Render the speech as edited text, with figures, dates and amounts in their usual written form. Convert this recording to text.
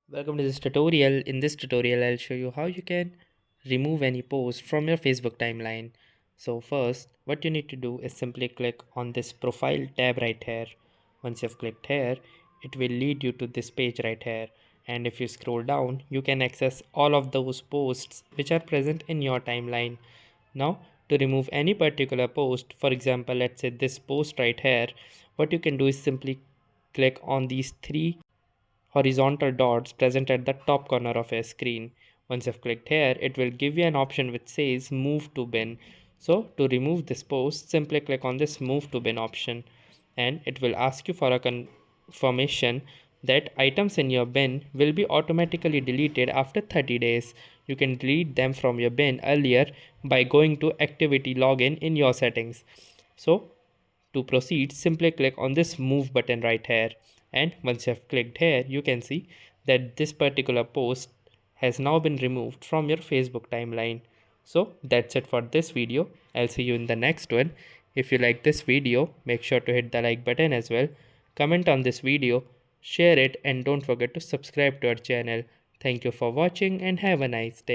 Welcome to this tutorial. In this tutorial, I'll show you how you can remove any post from your Facebook timeline. So first, what you need to do is simply click on this profile tab right here. Once you've clicked here, it will lead you to this page right here. And if you scroll down, you can access all of those posts which are present in your timeline. Now, to remove any particular post, for example, let's say this post right here, what you can do is simply click on these three horizontal dots present at the top corner of your screen. Once you've clicked here, it will give you an option which says move to bin. So to remove this post, simply click on this move to bin option and it will ask you for a confirmation that items in your bin will be automatically deleted after 30 days. You can delete them from your bin earlier by going to activity login in your settings. So to proceed, simply click on this move button right here, and once you have clicked here, you can see that this particular post has now been removed from your Facebook timeline. So that's it for this video. I'll see you in the next one. If you like this video, make sure to hit the like button as well. Comment on this video, share it, and don't forget to subscribe to our channel. Thank you for watching and have a nice day.